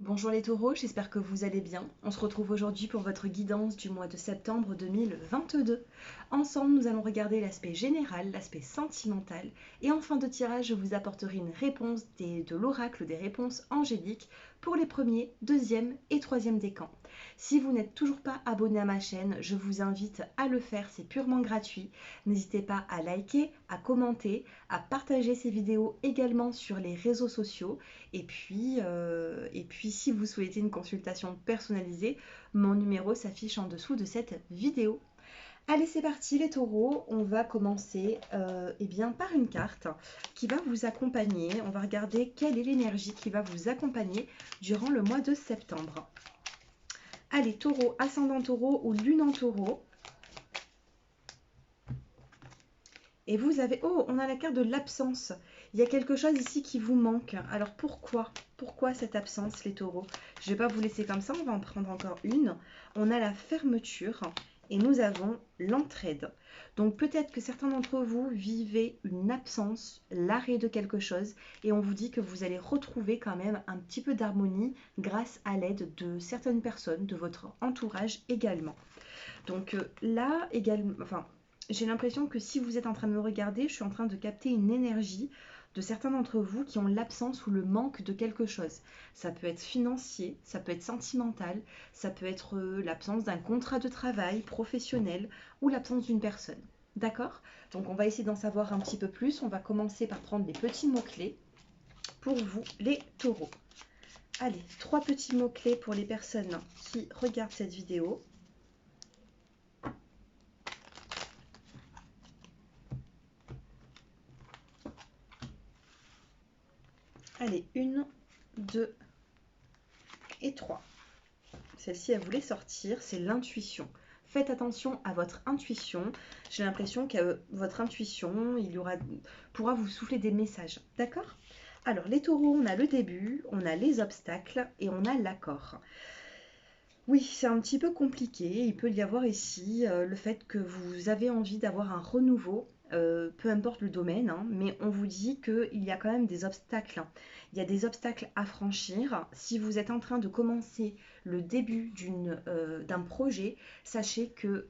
Bonjour les taureaux, j'espère que vous allez bien. On se retrouve aujourd'hui pour votre guidance du mois de septembre 2022. Ensemble, nous allons regarder l'aspect général, l'aspect sentimental. Et en fin de tirage, je vous apporterai une réponse de l'oracle des réponses angéliques pour les premiers, deuxième et troisième décans. Si vous n'êtes toujours pas abonné à ma chaîne, je vous invite à le faire, c'est purement gratuit. N'hésitez pas à liker, à commenter, à partager ces vidéos également sur les réseaux sociaux. Et puis, si vous souhaitez une consultation personnalisée, mon numéro s'affiche en dessous de cette vidéo. Allez, c'est parti les taureaux, on va commencer par une carte qui va vous accompagner. On va regarder quelle est l'énergie qui va vous accompagner durant le mois de septembre. Allez, taureau, ascendant taureau ou lune en taureau. Et vous avez... Oh, on a la carte de l'absence. Il y a quelque chose ici qui vous manque. Alors pourquoi? Pourquoi cette absence, les taureaux? Je ne vais pas vous laisser comme ça, on va en prendre encore une. On a la fermeture et nous avons l'entraide. Donc peut-être que certains d'entre vous vivez une absence, l'arrêt de quelque chose, et on vous dit que vous allez retrouver quand même un petit peu d'harmonie grâce à l'aide de certaines personnes, de votre entourage également. Donc là également, enfin, j'ai l'impression que si vous êtes en train de me regarder, je suis en train de capter une énergie de certains d'entre vous qui ont l'absence ou le manque de quelque chose. Ça peut être financier, ça peut être sentimental, ça peut être l'absence d'un contrat de travail professionnel ou l'absence d'une personne. D'accord? Donc on va essayer d'en savoir un petit peu plus. On va commencer par prendre des petits mots-clés pour vous, les taureaux. Allez, 3 petits mots-clés pour les personnes qui regardent cette vidéo. Allez, 1, 2 et 3. Celle-ci, elle voulait sortir, c'est l'intuition. Faites attention à votre intuition. J'ai l'impression que votre intuition, pourra vous souffler des messages. D'accord? Alors, les taureaux, on a le début, on a les obstacles et on a l'accord. Oui, c'est un petit peu compliqué. Il peut y avoir ici le fait que vous avez envie d'avoir un renouveau, peu importe le domaine, hein, mais on vous dit qu'il y a quand même des obstacles. Il y a des obstacles à franchir. Si vous êtes en train de commencer le début d'un projet, sachez que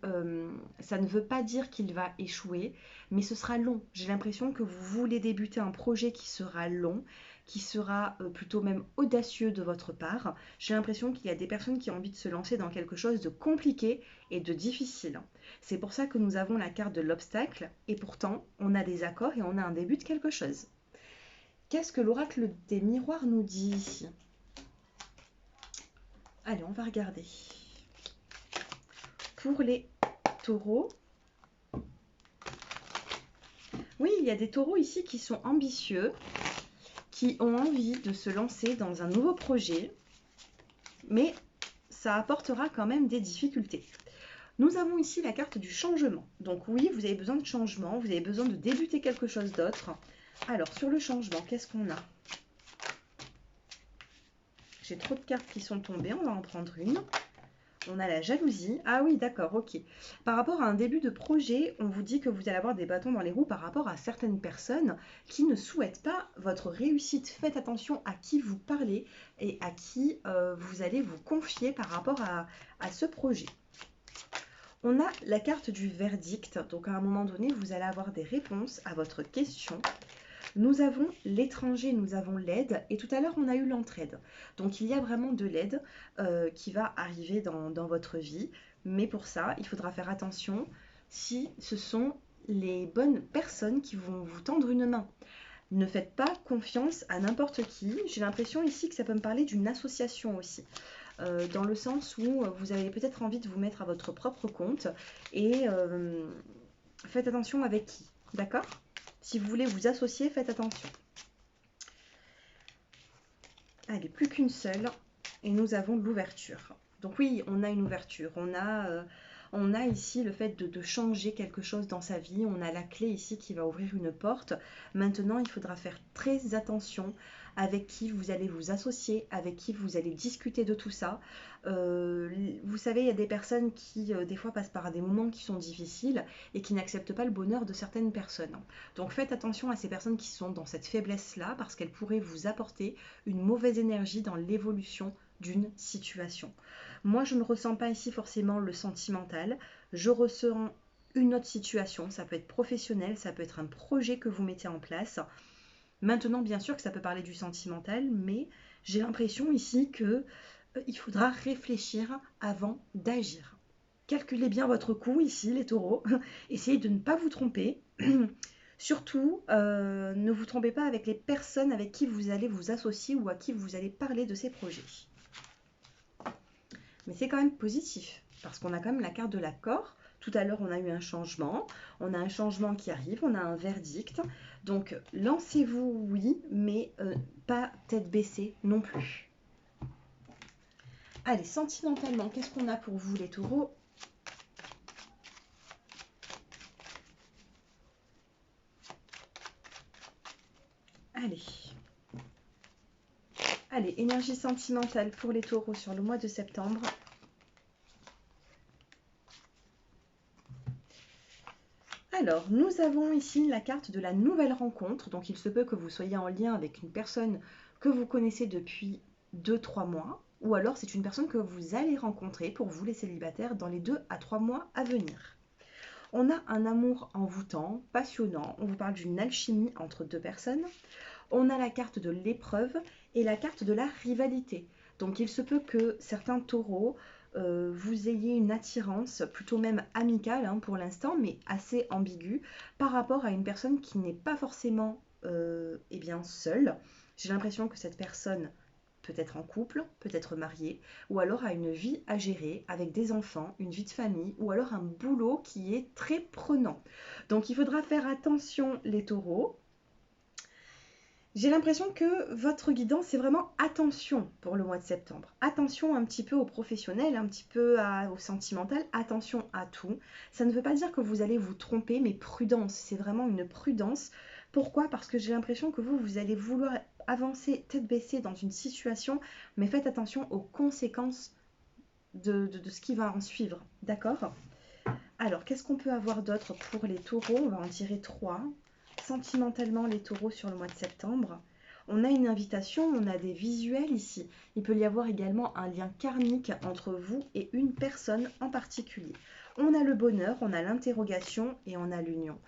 ça ne veut pas dire qu'il va échouer, mais ce sera long. J'ai l'impression que vous voulez débuter un projet qui sera long, qui sera plutôt même audacieux de votre part. J'ai l'impression qu'il y a des personnes qui ont envie de se lancer dans quelque chose de compliqué et de difficile. C'est pour ça que nous avons la carte de l'obstacle et pourtant on a des accords et on a un début de quelque chose. Qu'est-ce que l'oracle des miroirs nous dit ici? Allez, on va regarder. Pour les taureaux, oui, il y a des taureaux ici qui sont ambitieux, qui ont envie de se lancer dans un nouveau projet, mais ça apportera quand même des difficultés. Nous avons ici la carte du changement. Donc oui, vous avez besoin de changement, vous avez besoin de débuter quelque chose d'autre. Alors, sur le changement, qu'est-ce qu'on a? J'ai trop de cartes qui sont tombées, on va en prendre une. On a la jalousie. Ah oui, d'accord, ok. Par rapport à un début de projet, on vous dit que vous allez avoir des bâtons dans les roues par rapport à certaines personnes qui ne souhaitent pas votre réussite. Faites attention à qui vous parlez et à qui vous allez vous confier par rapport à ce projet. On a la carte du verdict, donc à un moment donné, vous allez avoir des réponses à votre question. Nous avons l'étranger, nous avons l'aide, et tout à l'heure, on a eu l'entraide. Donc, il y a vraiment de l'aide qui va arriver dans votre vie, mais pour ça, il faudra faire attention si ce sont les bonnes personnes qui vont vous tendre une main. Ne faites pas confiance à n'importe qui. J'ai l'impression ici que ça peut me parler d'une association aussi. Dans le sens où vous avez peut-être envie de vous mettre à votre propre compte et faites attention avec qui, d'accord? Si vous voulez vous associer, faites attention. Allez, plus qu'une seule et nous avons l'ouverture. Donc oui, on a une ouverture, on a On a ici le fait de changer quelque chose dans sa vie. On a la clé ici qui va ouvrir une porte. Maintenant, il faudra faire très attention avec qui vous allez vous associer, avec qui vous allez discuter de tout ça. Vous savez, il y a des personnes qui, des fois, passent par des moments qui sont difficiles et qui n'acceptent pas le bonheur de certaines personnes. Donc faites attention à ces personnes qui sont dans cette faiblesse-là parce qu'elles pourraient vous apporter une mauvaise énergie dans l'évolution d'une situation. Moi, je ne ressens pas ici forcément le sentimental. Je ressens une autre situation. Ça peut être professionnel, ça peut être un projet que vous mettez en place. Maintenant, bien sûr que ça peut parler du sentimental, mais j'ai l'impression ici que il faudra réfléchir avant d'agir. Calculez bien votre coût ici, les taureaux. Essayez de ne pas vous tromper. Surtout, ne vous trompez pas avec les personnes avec qui vous allez vous associer ou à qui vous allez parler de ces projets. Mais c'est quand même positif, parce qu'on a quand même la carte de l'accord. Tout à l'heure, on a eu un changement. On a un changement qui arrive, on a un verdict. Donc, lancez-vous, oui, mais pas tête baissée non plus. Allez, sentimentalement, qu'est-ce qu'on a pour vous, les taureaux ? Allez. Allez, énergie sentimentale pour les taureaux sur le mois de septembre. Alors, nous avons ici la carte de la nouvelle rencontre. Donc, il se peut que vous soyez en lien avec une personne que vous connaissez depuis 2-3 mois. Ou alors, c'est une personne que vous allez rencontrer pour vous, les célibataires, dans les 2 à 3 mois à venir. On a un amour envoûtant, passionnant. On vous parle d'une alchimie entre deux personnes. On a la carte de l'épreuve et la carte de la rivalité. Donc, il se peut que certains taureaux vous ayez une attirance, plutôt même amicale pour l'instant, mais assez ambiguë, par rapport à une personne qui n'est pas forcément seule. J'ai l'impression que cette personne peut être en couple, peut être mariée, ou alors a une vie à gérer avec des enfants, une vie de famille, ou alors un boulot qui est très prenant. Donc il faudra faire attention les taureaux. J'ai l'impression que votre guidance, c'est vraiment attention pour le mois de septembre. Attention un petit peu au professionnel, un petit peu au sentimental, attention à tout. Ça ne veut pas dire que vous allez vous tromper, mais prudence, c'est vraiment une prudence. Pourquoi ? Parce que j'ai l'impression que vous allez vouloir avancer tête baissée dans une situation, mais faites attention aux conséquences de ce qui va en suivre. D'accord ? Alors, qu'est-ce qu'on peut avoir d'autre pour les taureaux ? On va en tirer 3. Sentimentalement, les taureaux sur le mois de septembre. On a une invitation, on a des visuels ici. Il peut y avoir également un lien karmique entre vous et une personne en particulier. On a le bonheur, on a l'interrogation et on a l'union.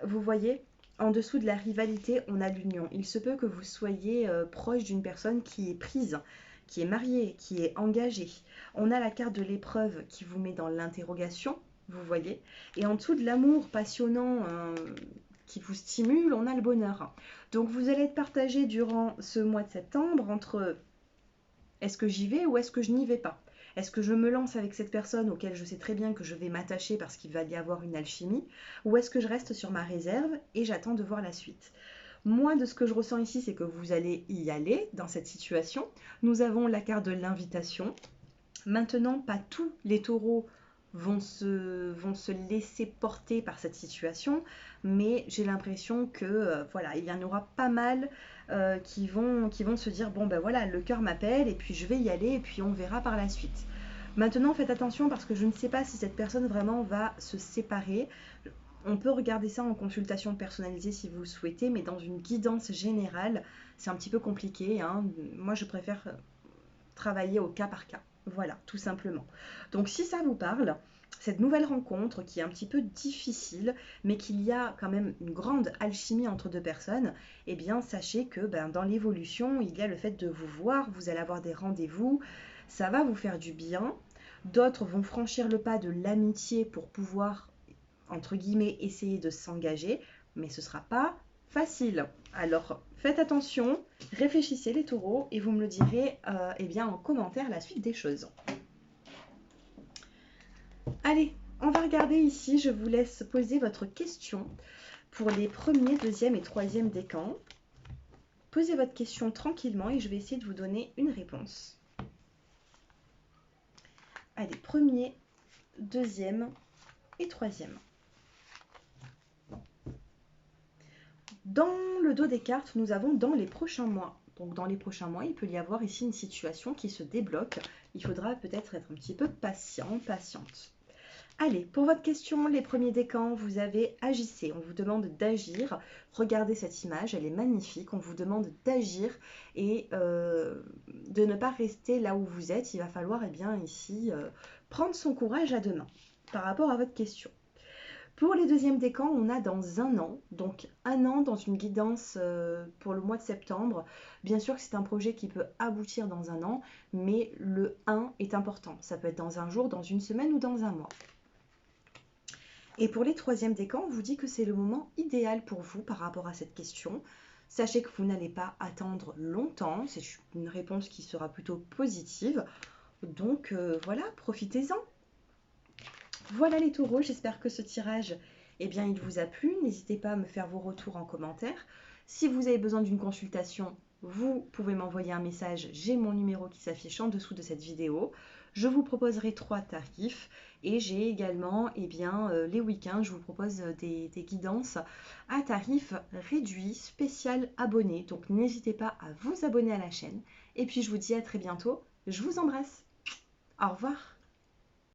Vous voyez, en dessous de la rivalité, on a l'union. Il se peut que vous soyez proche d'une personne qui est prise, qui est mariée, qui est engagée. On a la carte de l'épreuve qui vous met dans l'interrogation, vous voyez. Et en dessous de l'amour passionnant qui vous stimule, on a le bonheur. Donc vous allez être partagé durant ce mois de septembre entre est-ce que j'y vais ou est-ce que je n'y vais pas ? Est-ce que je me lance avec cette personne auquel je sais très bien que je vais m'attacher parce qu'il va y avoir une alchimie ? Ou est-ce que je reste sur ma réserve et j'attends de voir la suite ? Moi, de ce que je ressens ici, c'est que vous allez y aller dans cette situation. Nous avons la carte de l'invitation. Maintenant, pas tous les taureaux vont se laisser porter par cette situation, mais j'ai l'impression que voilà, il y en aura pas mal qui vont se dire bon ben voilà, le cœur m'appelle et puis je vais y aller et puis on verra par la suite. Maintenant, faites attention parce que je ne sais pas si cette personne vraiment va se séparer. On peut regarder ça en consultation personnalisée si vous le souhaitez, mais dans une guidance générale, c'est un petit peu compliqué. Moi, je préfère travailler au cas par cas. Voilà, tout simplement. Donc si ça vous parle, cette nouvelle rencontre qui est un petit peu difficile, mais qu'il y a quand même une grande alchimie entre deux personnes, eh bien sachez que dans l'évolution, il y a le fait de vous voir, vous allez avoir des rendez-vous, ça va vous faire du bien. D'autres vont franchir le pas de l'amitié pour pouvoir, entre guillemets, essayer de s'engager, mais ce ne sera pas facile. Alors faites attention, réfléchissez les taureaux et vous me le direz en commentaire la suite des choses. Allez, on va regarder ici, je vous laisse poser votre question pour les premiers, deuxième et troisième décans. Posez votre question tranquillement et je vais essayer de vous donner une réponse. Allez, premier deuxième et troisième. Dans le dos des cartes, nous avons dans les prochains mois. Donc dans les prochains mois, il peut y avoir ici une situation qui se débloque. Il faudra peut-être être un petit peu patient, patiente. Allez, pour votre question, les premiers décans, vous avez agissez. On vous demande d'agir. Regardez cette image, elle est magnifique. On vous demande d'agir et de ne pas rester là où vous êtes. Il va falloir, eh bien, ici, prendre son courage à deux mains par rapport à votre question. Pour les deuxièmes décans, on a dans un an, donc un an dans une guidance pour le mois de septembre. Bien sûr que c'est un projet qui peut aboutir dans un an, mais le 1 est important. Ça peut être dans un jour, dans une semaine ou dans un mois. Et pour les troisièmes décans, on vous dit que c'est le moment idéal pour vous par rapport à cette question. Sachez que vous n'allez pas attendre longtemps, c'est une réponse qui sera plutôt positive. Donc voilà, profitez-en. Voilà les taureaux, j'espère que ce tirage, eh bien, il vous a plu. N'hésitez pas à me faire vos retours en commentaire. Si vous avez besoin d'une consultation, vous pouvez m'envoyer un message. J'ai mon numéro qui s'affiche en dessous de cette vidéo. Je vous proposerai 3 tarifs et j'ai également eh bien, les week-ends, je vous propose des guidances à tarif réduit, spécial abonné. Donc n'hésitez pas à vous abonner à la chaîne. Et puis je vous dis à très bientôt. Je vous embrasse. Au revoir.